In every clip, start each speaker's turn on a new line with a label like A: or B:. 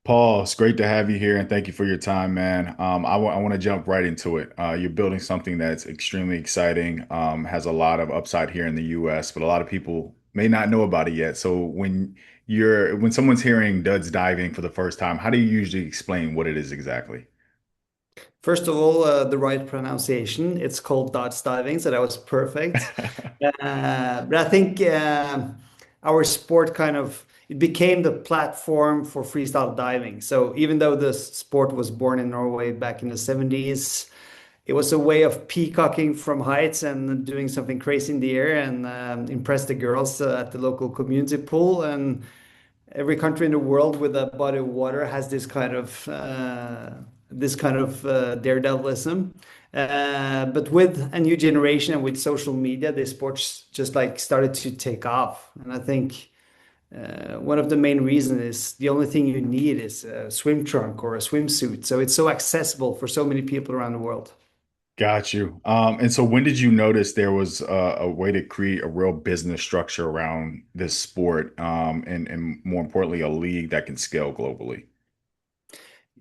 A: Paul, it's great to have you here and thank you for your time, man. I want to jump right into it. You're building something that's extremely exciting, has a lot of upside here in the US, but a lot of people may not know about it yet. So when someone's hearing Døds diving for the first time, how do you usually explain what it is exactly?
B: First of all, the right pronunciation. It's called Dodge diving, so that was perfect. But I think our sport it became the platform for freestyle diving. So even though the sport was born in Norway back in the 70s, it was a way of peacocking from heights and doing something crazy in the air and impress the girls at the local community pool. And every country in the world with a body of water has this kind of daredevilism. But with a new generation and with social media, the sports just like started to take off. And I think one of the main reasons is the only thing you need is a swim trunk or a swimsuit. So it's so accessible for so many people around the world.
A: Got you. And so when did you notice there was a way to create a real business structure around this sport, and more importantly, a league that can scale globally?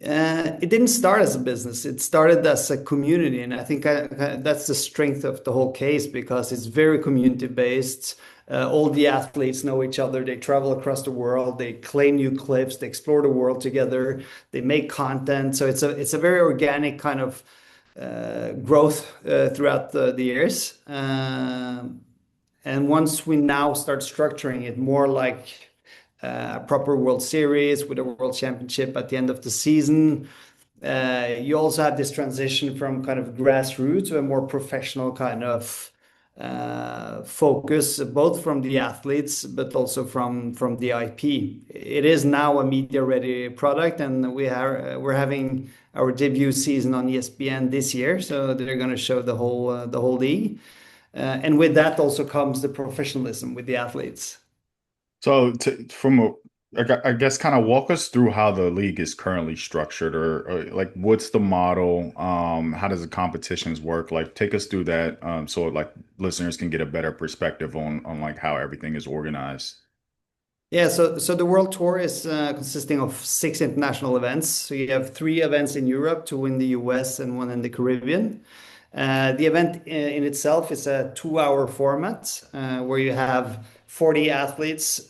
B: It didn't start as a business. It started as a community, and I think that's the strength of the whole case because it's very community based. All the athletes know each other. They travel across the world. They claim new cliffs. They explore the world together. They make content. So it's a very organic kind of growth throughout the years. And once we now start structuring it more like a proper World Series with a World Championship at the end of the season, you also have this transition from kind of grassroots to a more professional kind of focus, both from the athletes but also from the IP. It is now a media-ready product, and we're having our debut season on ESPN this year, so they're going to show the whole league. And with that also comes the professionalism with the athletes.
A: So, I guess, kind of walk us through how the league is currently structured, or like, what's the model? How does the competitions work? Like, take us through that, so like listeners can get a better perspective on like how everything is organized.
B: Yeah, so the World Tour is consisting of six international events. So you have three events in Europe, two in the US and one in the Caribbean. The event in itself is a 2 hour format where you have 40 athletes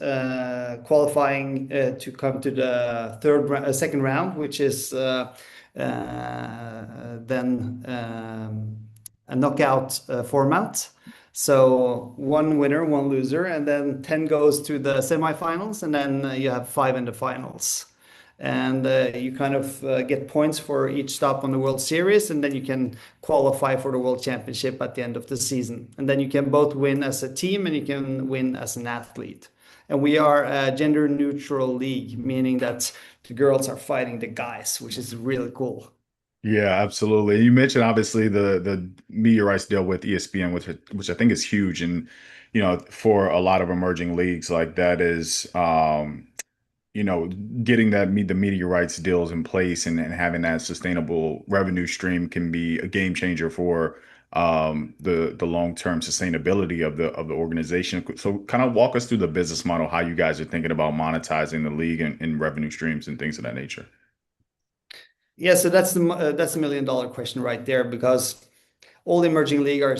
B: qualifying to come to the second round, which is then a knockout format. So one winner, one loser, and then 10 goes to the semifinals, and then you have five in the finals. And you kind of get points for each stop on the World Series, and then you can qualify for the World Championship at the end of the season. And then you can both win as a team and you can win as an athlete. And we are a gender neutral league, meaning that the girls are fighting the guys, which is really cool.
A: Yeah, absolutely. You mentioned obviously the media rights deal with ESPN, which I think is huge, and for a lot of emerging leagues, like that is getting the media rights deals in place and having that sustainable revenue stream can be a game changer for the long-term sustainability of the organization. So kind of walk us through the business model, how you guys are thinking about monetizing the league and revenue streams and things of that nature.
B: Yeah, so that's a million dollar question right there because all emerging league are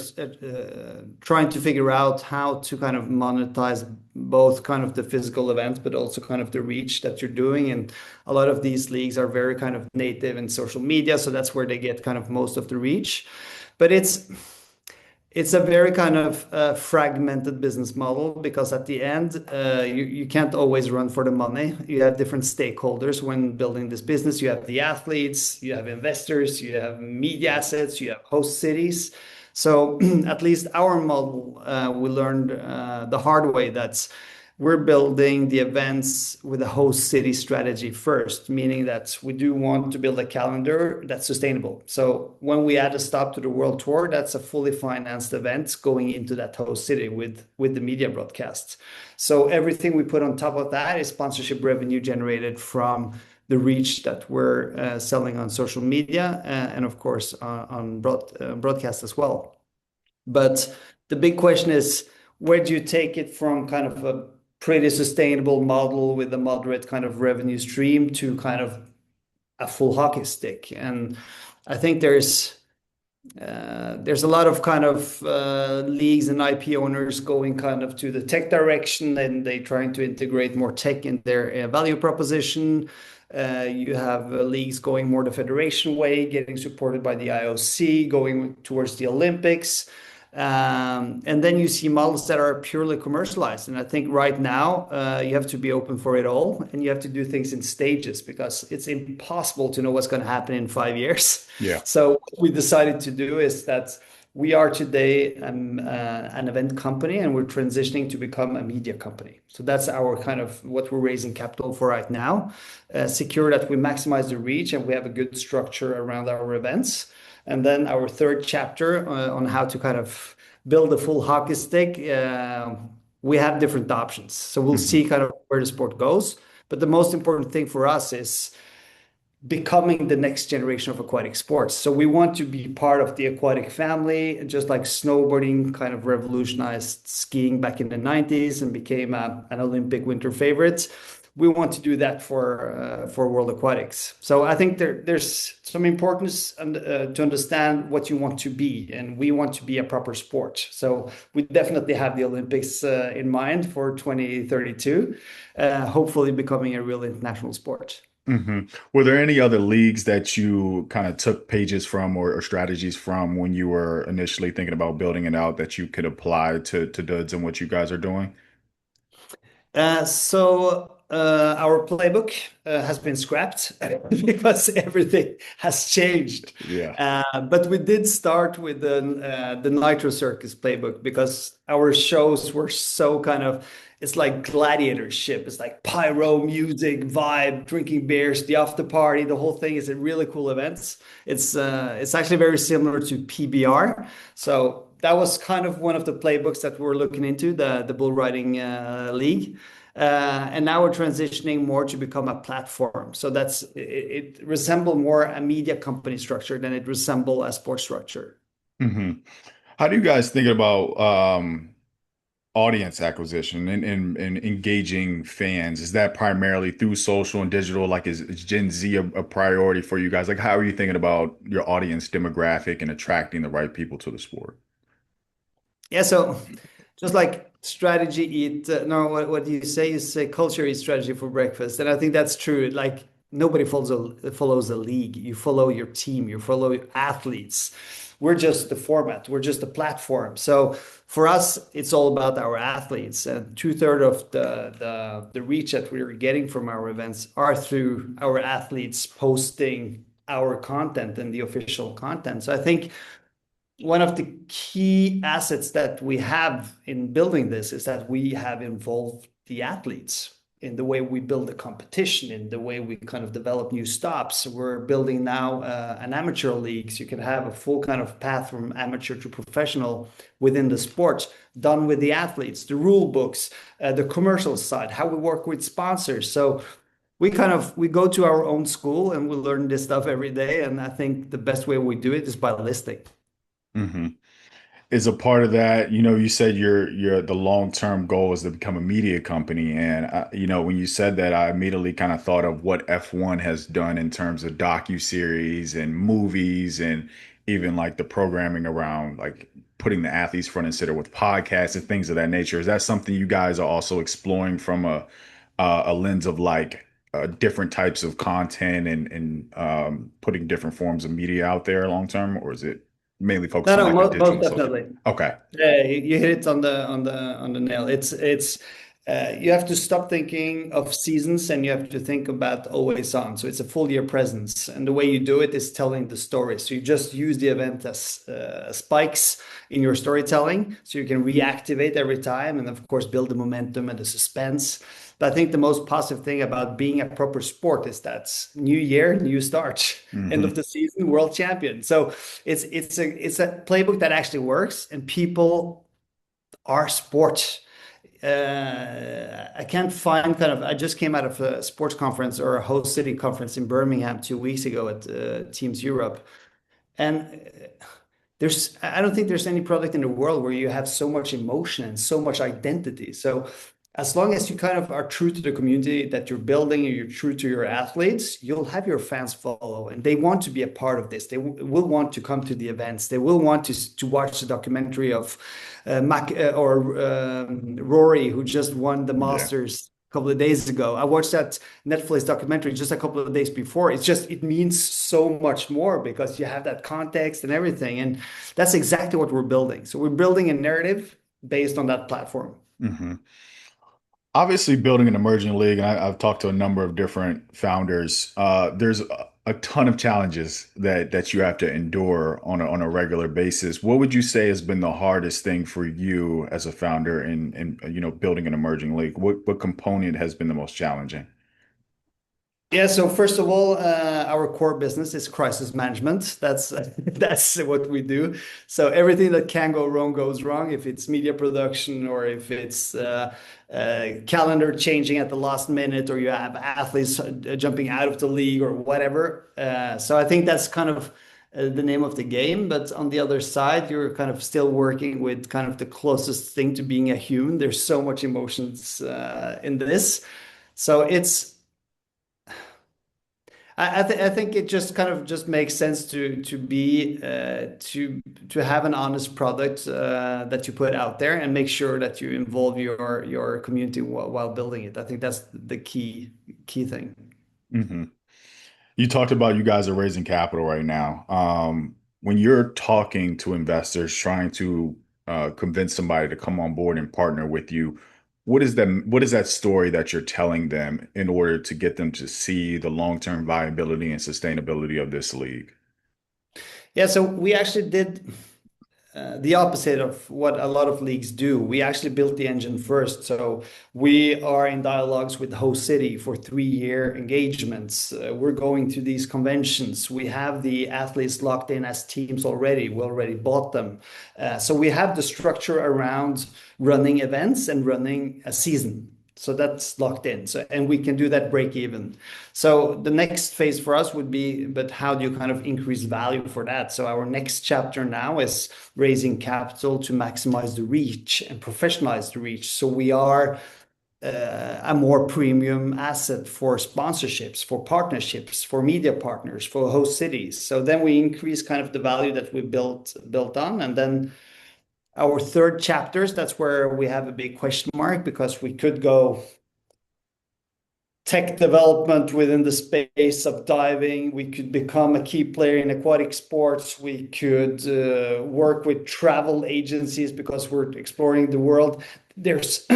B: trying to figure out how to kind of monetize both kind of the physical events, but also kind of the reach that you're doing. And a lot of these leagues are very kind of native in social media, so that's where they get kind of most of the reach. But it's a very kind of fragmented business model because at the end, you can't always run for the money. You have different stakeholders when building this business. You have the athletes, you have investors, you have media assets, you have host cities. So at least our model, we learned the hard way that we're building the events with a host city strategy first, meaning that we do want to build a calendar that's sustainable. So when we add a stop to the World Tour, that's a fully financed event going into that host city with the media broadcast. So everything we put on top of that is sponsorship revenue generated from the reach that we're selling on social media and of course on broadcast as well. But the big question is, where do you take it from kind of a pretty sustainable model with a moderate kind of revenue stream to kind of a full hockey stick. And I think there's a lot of kind of leagues and IP owners going kind of to the tech direction, and they trying to integrate more tech in their value proposition. You have leagues going more the federation way, getting supported by the IOC, going towards the Olympics. And then you see models that are purely commercialized. And I think right now you have to be open for it all, and you have to do things in stages because it's impossible to know what's going to happen in 5 years.
A: Yeah.
B: So what we decided to do is that we are today an event company, and we're transitioning to become a media company. So that's our kind of what we're raising capital for right now. Secure that we maximize the reach and we have a good structure around our events. And then our third chapter on how to kind of build a full hockey stick, we have different options. So we'll
A: Mhm.
B: see kind of where the sport goes. But the most important thing for us is becoming the next generation of aquatic sports. So we want to be part of the aquatic family, just like snowboarding kind of revolutionized skiing back in the 90s and became an Olympic winter favorite. We want to do that for World Aquatics. So I think there's some importance to understand what you want to be, and we want to be a proper sport. So we definitely have the Olympics in mind for 2032, hopefully becoming a real international sport.
A: Were there any other leagues that you kind of took pages from or strategies from when you were initially thinking about building it out that you could apply to Duds and what you guys are doing?
B: Our playbook has been scrapped because everything has changed.
A: Yeah.
B: But we did start with the Nitro Circus playbook because our shows were so kind of, it's like gladiator ship. It's like pyro music, vibe, drinking beers, the after party. The whole thing is a really cool event. It's actually very similar to PBR. So that was kind of one of the playbooks that we're looking into, the bull riding league. And now we're transitioning more to become a platform. So it resemble more a media company structure than it resemble a sports structure.
A: hmm How do you guys think about audience acquisition and engaging fans? Is that primarily through social and digital? Like, is Gen Z a priority for you guys? Like, how are you thinking about your audience demographic and attracting the right people to the sport?
B: Yeah, so just like strategy eat, no, what do you say? You say culture eats strategy for breakfast. And I think that's true. Like nobody follows a league. You follow your team, you follow your athletes. We're just the format, we're just the platform. So for us, it's all about our athletes. And two-thirds of the reach that we're getting from our events are through our athletes posting our content and the official content. So I think one of the key assets that we have in building this is that we have involved the athletes in the way we build the competition, in the way we kind of develop new stops. We're building now an amateur league, so you can have a full kind of path from amateur to professional within the sport, done with the athletes, the rule books, the commercial side, how we work with sponsors. So we go to our own school and we learn this stuff every day. And I think the best way we do it is by listening.
A: hmm Is a part of that, you said your the long-term goal is to become a media company. And when you said that, I immediately kind of thought of what F1 has done in terms of docu-series and movies and even like the programming around like putting the athletes front and center with podcasts and things of that nature. Is that something you guys are also exploring from a lens of like different types of content and putting different forms of media out there long term, or is it mainly
B: No,
A: focused on
B: no,
A: like the digital
B: most
A: and social?
B: definitely.
A: Okay.
B: Yeah, you hit it on the nail. It's you have to stop thinking of seasons and you have to think about always on. So it's a full year presence, and the way you do it is telling the story. So you just use the event as spikes in your storytelling, so you can reactivate every time, and of course build the momentum and the suspense. But I think the most positive thing about being a proper sport is that new year, new start, end of
A: hmm
B: the season, world champion. So it's a playbook that actually works, and people are sport. I can't find kind of. I just came out of a sports conference or a host city conference in Birmingham 2 weeks ago at Teams Europe, and I don't think there's any product in the world where you have so much emotion and so much identity. So as long as you kind of are true to the community that you're building and you're true to your athletes, you'll have your fans follow and they want to be a part of this. They will want to come to the events. They will want to watch the documentary of Rory, who just won the
A: Yeah.
B: Masters a couple of days ago. I watched that Netflix documentary just a couple of days before. It means so much more because you have that context and everything. And that's exactly what we're building. So we're building a narrative based on that platform.
A: Hmm. Obviously, building an emerging league, and I've talked to a number of different founders. There's a ton of challenges that you have to endure on a regular basis. What would you say has been the hardest thing for you as a founder in building an emerging league? What component has been the most challenging?
B: Yeah, so first of all, our core business is crisis management. That's that's what we do. So everything that can go wrong goes wrong. If it's media production or if it's calendar changing at the last minute, or you have athletes jumping out of the league or whatever. So I think that's kind of the name of the game. But on the other side, you're kind of still working with kind of the closest thing to being a human. There's so much emotions in this. So I think it just kind of just makes sense to be to have an honest product that you put out there and make sure that you involve your community while building it. I think that's the key thing.
A: Hmm. You talked about you guys are raising capital right now. When you're talking to investors, trying to convince somebody to come on board and partner with you, what is that story that you're telling them in order to get them to see the long-term viability and sustainability of this league?
B: Yeah, so we actually did the opposite of what a lot of leagues do. We actually built the engine first. So we are in dialogues with the host city for 3-year engagements. We're going to these conventions. We have the athletes locked in as teams already. We already bought them. So we have the structure around running events and running a season. So that's locked in. So, and we can do that break even. So the next phase for us would be, but how do you kind of increase value for that? So our next chapter now is raising capital to maximize the reach and professionalize the reach. So we are a more premium asset for sponsorships, for partnerships, for media partners, for host cities. So then we increase kind of the value that we built on, and then our third chapters, that's where we have a big question mark because we could go tech development within the space of diving. We could become a key player in aquatic sports. We could work with travel agencies because we're exploring the world. There's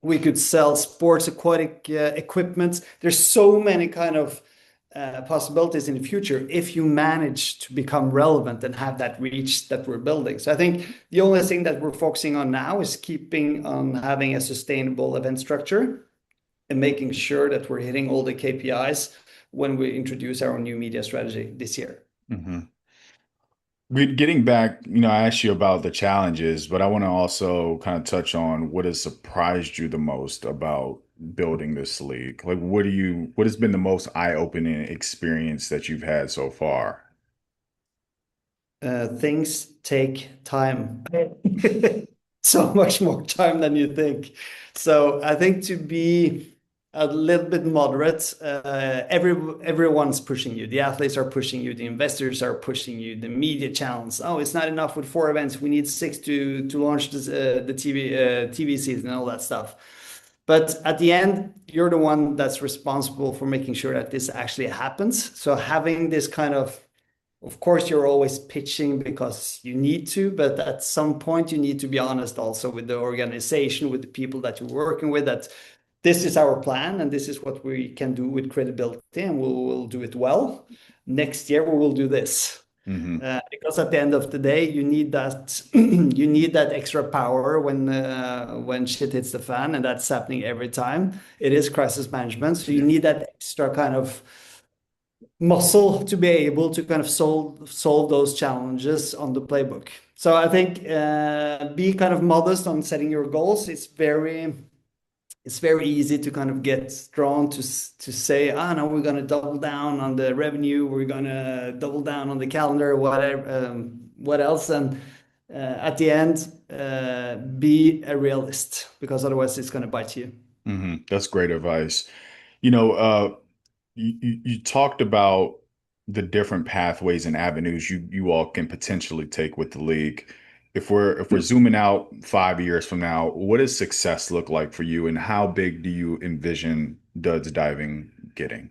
B: we could sell sports aquatic equipment. There's so many kind of possibilities in the future if you manage to become relevant and have that reach that we're building. So I think the only thing that we're focusing on now is keeping on having a sustainable event structure and making sure that we're hitting all the KPIs when we introduce our new media strategy this year.
A: Hmm. Getting back, I asked you about the challenges, but I want to also kind of touch on what has surprised you the most about building this league. Like, what has been the most eye-opening experience that you've had so far?
B: Things take time, so much more time than you think. So I think to be a little bit moderate, everyone's pushing you. The athletes are pushing you, the investors are pushing you, the media channels. Oh, it's not enough with 4 events. We need 6 to launch this, the TV season and all that stuff. But at the end, you're the one that's responsible for making sure that this actually happens. So having this kind of course, you're always pitching because you need to, but at some point, you need to be honest also with the organization, with the people that you're working with, that this is our plan and this is what we can do with credibility, and we will do it well. Next year, we will do this.
A: Hmm.
B: Because at the end of the day, you need that you need that extra power when shit hits the fan, and that's happening every time. It is crisis management, so you
A: Yeah.
B: need that extra kind of muscle to be able to kind of solve those challenges on the playbook. So I think be kind of modest on setting your goals. It's very easy to kind of get drawn to say, ah, no, we're going to double down on the revenue, we're going to double down on the calendar, whatever, what else, and at the end, be a realist because otherwise it's going to bite you.
A: That's great advice. You know, you talked about the different pathways and avenues you all can potentially take with the league. If we're zooming out 5 years from now, what does success look like for you, and how big do you envision Duds Diving getting?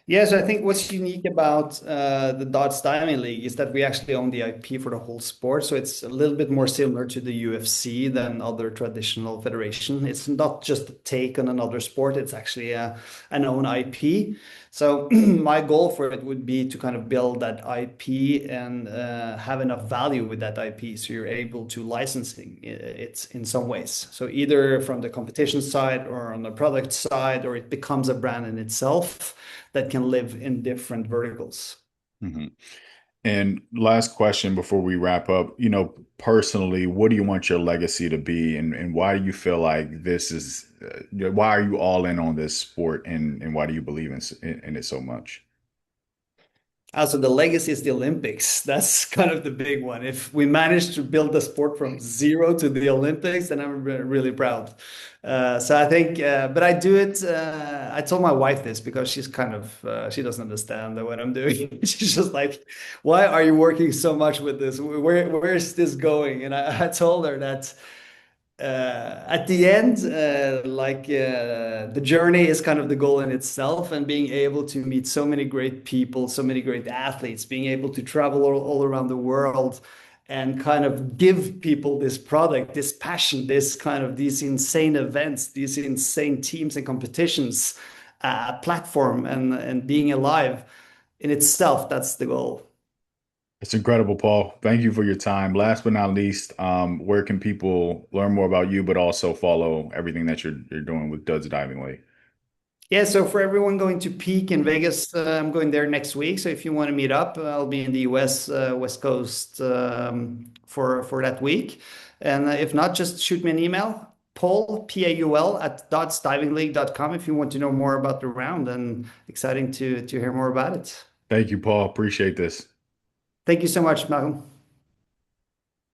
B: Yes, I think what's unique about the Døds Diving League is that we actually own the IP for the whole sport. So it's a little bit more similar to the UFC than other traditional federation. It's not just a take on another sport, it's actually an own IP. So my goal for it would be to kind of build that IP and have enough value with that IP so you're able to licensing it in some ways. So either from the competition side or on the product side, or it becomes a brand in itself that can live in different verticals.
A: Mhm. And last question before we wrap up, personally, what do you want your legacy to be, and why do you feel like this is, why are you all in on this sport, and why do you believe in it so much?
B: Also, the legacy is the Olympics. That's kind of the big one. If we manage to build the sport from zero to the Olympics, then I'm really proud. So I think, but I do it. I told my wife this because she's kind of, she doesn't understand what I'm doing. She's just like, why are you working so much with this? Where is this going? And I told her that at the end, the journey is kind of the goal in itself, and being able to meet so many great people, so many great athletes, being able to travel all around the world and kind of give people this product, this passion, this kind of these insane events, these insane teams and competitions, platform and being alive in itself, that's the goal.
A: It's incredible, Paul. Thank you for your time. Last but not least, where can people learn more about you, but also follow everything that you're doing with Duds Diving League?
B: Yeah, so for everyone going to Peak in Vegas, I'm going there next week. So if you want to meet up, I'll be in the US West Coast for that week. And if not, just shoot me an email, Paul, Paul at dotsdivingleague.com if you want to know more about the round, and exciting to hear more about it.
A: Thank you, Paul. Appreciate this.
B: Thank you so much, Malcolm.